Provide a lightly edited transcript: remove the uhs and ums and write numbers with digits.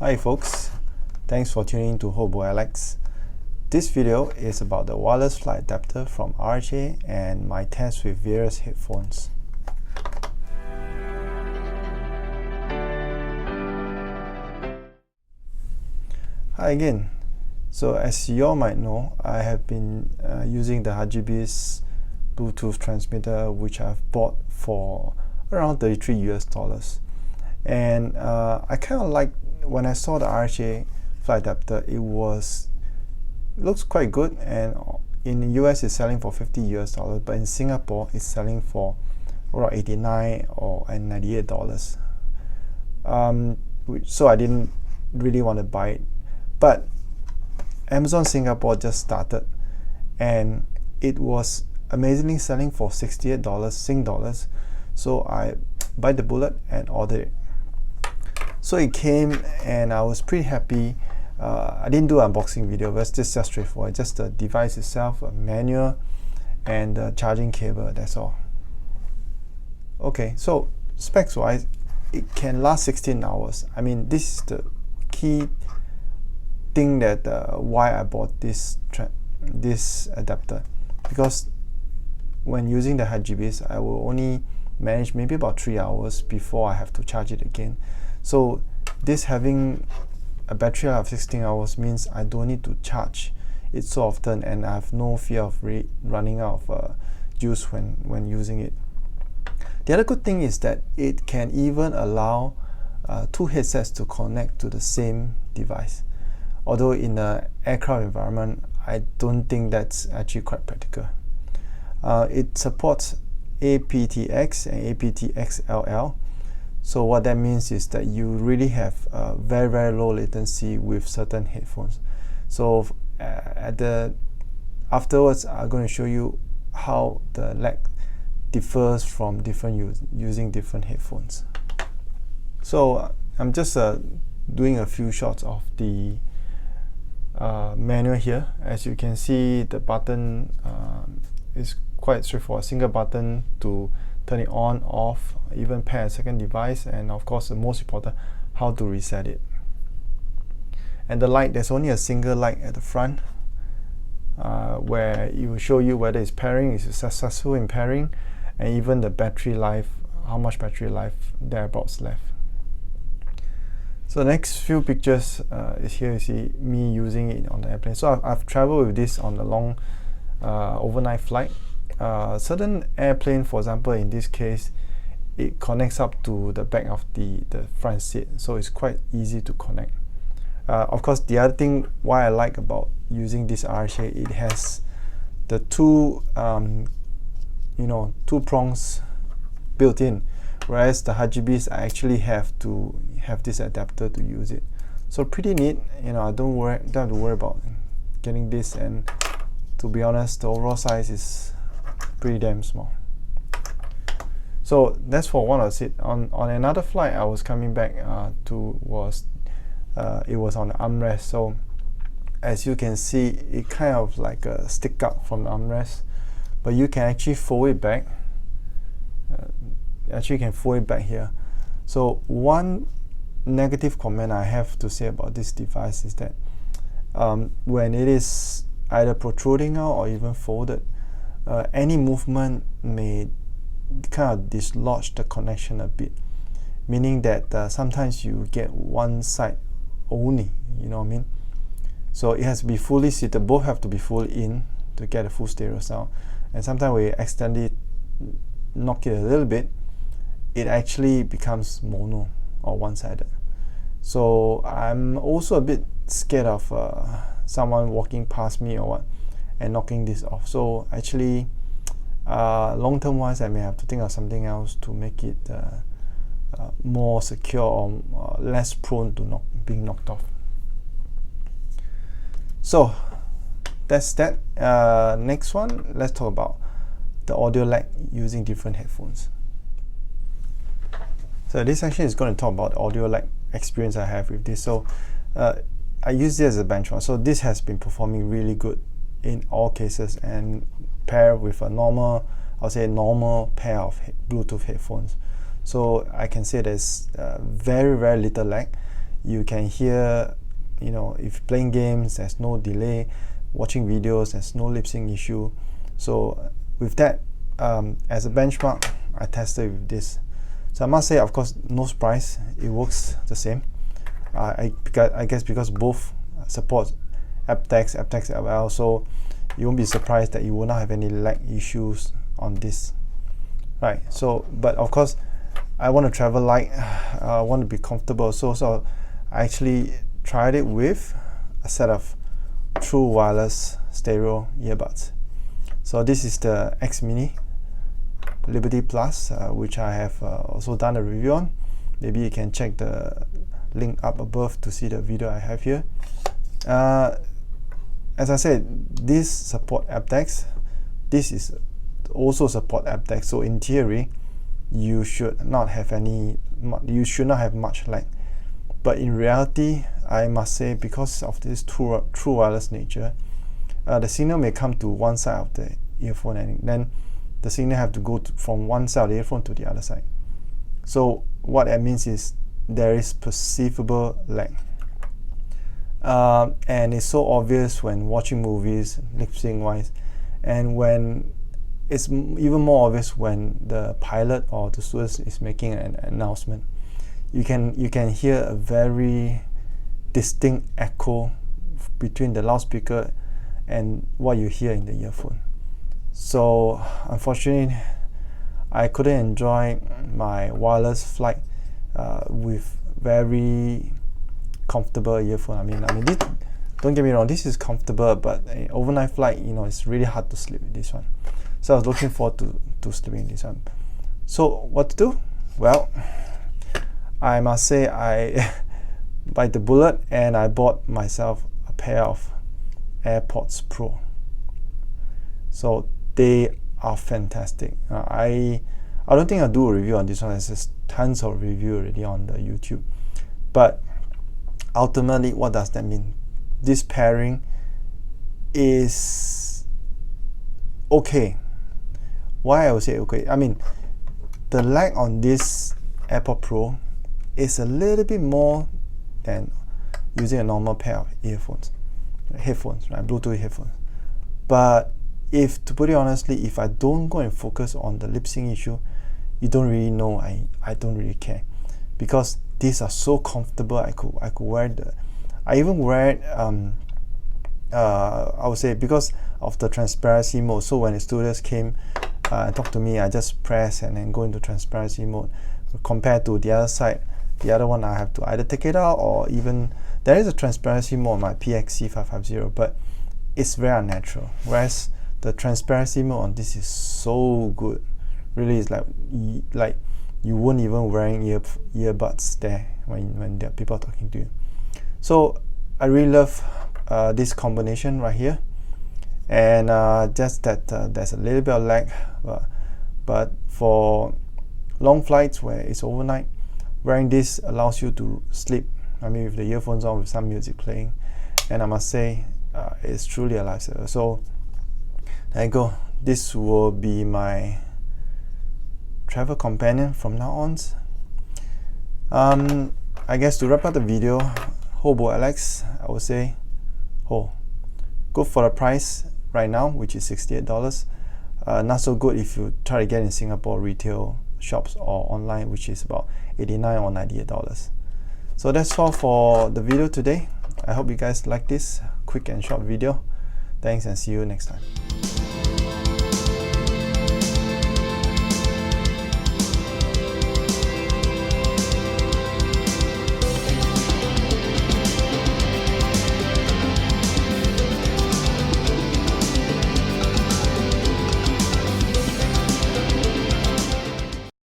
Hi folks, thanks for tuning in to Hobo Alex. This video is about the wireless flight adapter from RHA and my test with various headphones. Hi again. So as you all might know, I have been using the Hagibis Bluetooth transmitter, which I've bought for around $33 US. And I kind of like when I saw the RHA flight adapter. It looks quite good, and in the US it's selling for $50 US, but in Singapore it's selling for around $89 or $98. So I didn't really want to buy it, but Amazon Singapore just started and it was amazingly selling for $68 Sing dollars. So I bite the bullet and ordered it. So it came and I was pretty happy. I didn't do an unboxing video, but it's just straightforward. Just the device itself, a manual, and the charging cable, that's all. Okay, so specs wise, it can last 16 hours. I mean, this is the key thing that why I bought this adapter, because when using the Hagibis, I will only manage maybe about 3 hours before I have to charge it again. So this having a battery life of 16 hours means I don't need to charge it so often, and I have no fear of running out of juice when using it. The other good thing is that it can even allow two headsets to connect to the same device. Although in an aircraft environment, I don't think that's actually quite practical. It supports aptX and aptXLL. So what that means is that you really have very, very low latency with certain headphones. So afterwards, I'm going to show you how the lag differs from using different headphones. So I'm just doing a few shots of the manual here. As you can see, the button is quite straightforward. Single button to turn it on, off, even pair a second device, and of course the most important, how to reset it. And the light, there's only a single light at the front where it will show you whether it's pairing, is it successful in pairing, and even the battery life, how much battery life thereabouts left. So the next few pictures is here. You see me using it on the airplane. So I've traveled with this on a long overnight flight. Certain airplane, for example, in this case, it connects up to the back of the front seat, so it's quite easy to connect. Of course, the other thing why I like about using this RHA, it has the two prongs built in, whereas the Hagibis I actually have to have this adapter to use it. So pretty neat. I don't have to worry about getting this, and to be honest, the overall size is pretty damn small. So that's for one of the seat. On another flight I was coming back it was on the armrest. So as you can see, it kind of like stick up from the armrest, but you can actually fold it back. Actually, you can fold it back here. So one negative comment I have to say about this device is that when it is either protruding out or even folded, any movement may kind of dislodge the connection a bit, meaning that sometimes you get one side only, you know what I mean? So it has to be fully seated, both have to be fully in to get a full stereo sound, and sometimes when you accidentally knock it a little bit, it actually becomes mono or one-sided. So I'm also a bit scared of someone walking past me or what and knocking this off. So actually, long-term wise, I may have to think of something else to make it more secure or less prone to being knocked off. So that's that. Next one, let's talk about the audio lag using different headphones. So this actually is going to talk about the audio lag experience I have with this. So I use this as a benchmark. So this has been performing really good in all cases, and paired with a normal pair of Bluetooth headphones. So I can say there's very, very little lag. You can hear, you know, if playing games, there's no delay. Watching videos, there's no lip sync issue. So with that as a benchmark, I tested with this. So I must say, of course, no surprise, it works the same. I guess because both support aptX as well, so you won't be surprised that you will not have any lag issues on this, right? So, but of course, I want to travel light. I want to be comfortable. So I actually tried it with a set of true wireless stereo earbuds. So this is the X Mini Liberty Plus, which I have also done a review on. Maybe you can check the link up above to see the video I have here. As I said, this support aptX. This is also support aptX. So in theory, you should not have much lag. But in reality, I must say, because of this true wireless nature, the signal may come to one side of the earphone, and then the signal have to go from one side of the earphone to the other side. So what that means is there is perceivable lag. And it's so obvious when watching movies, lip sync wise, and when it's even more obvious when the pilot or the stewardess is making an announcement. You can hear a very distinct echo between the loudspeaker and what you hear in the earphone. So unfortunately, I couldn't enjoy my wireless flight with very comfortable earphone. I mean, this, don't get me wrong, this is comfortable, but an overnight flight, you know, it's really hard to sleep with this one. So I was looking forward to sleeping this one. So what to do? Well, I must say I bite the bullet and I bought myself a pair of AirPods Pro. So they are fantastic. I don't think I'll do a review on this one. There's just tons of review already on the YouTube. But ultimately, what does that mean? This pairing is okay. Why I would say okay? I mean, the lag on this AirPods Pro is a little bit more than using a normal pair of headphones, right? Bluetooth headphones. But to put it honestly, if I don't go and focus on the lip sync issue, you don't really know. I don't really care, because these are so comfortable. I could wear I even wear it. I would say because of the transparency mode. So when the stewardess came and talked to me, I just press and then go into transparency mode. Compared to the other side, the other one I have to either take it out, or even there is a transparency mode on my PXC 550, but it's very unnatural. Whereas the transparency mode on this is so good. Really, it's like you won't even wearing earbuds there when there are people talking to you. So I really love this combination right here, and just that there's a little bit of lag, but for long flights where it's overnight, wearing this allows you to sleep. I mean, with the earphones on, with some music playing, and I must say it's truly a lifesaver. So there you go. This will be my travel companion from now on. I guess to wrap up the video, Hobo Alex, I would say, good for the price right now, which is $68. Not so good if you try to get in Singapore retail shops or online, which is about $89 or $98. So that's all for the video today. I hope you guys like this quick and short video. Thanks, and see you next time.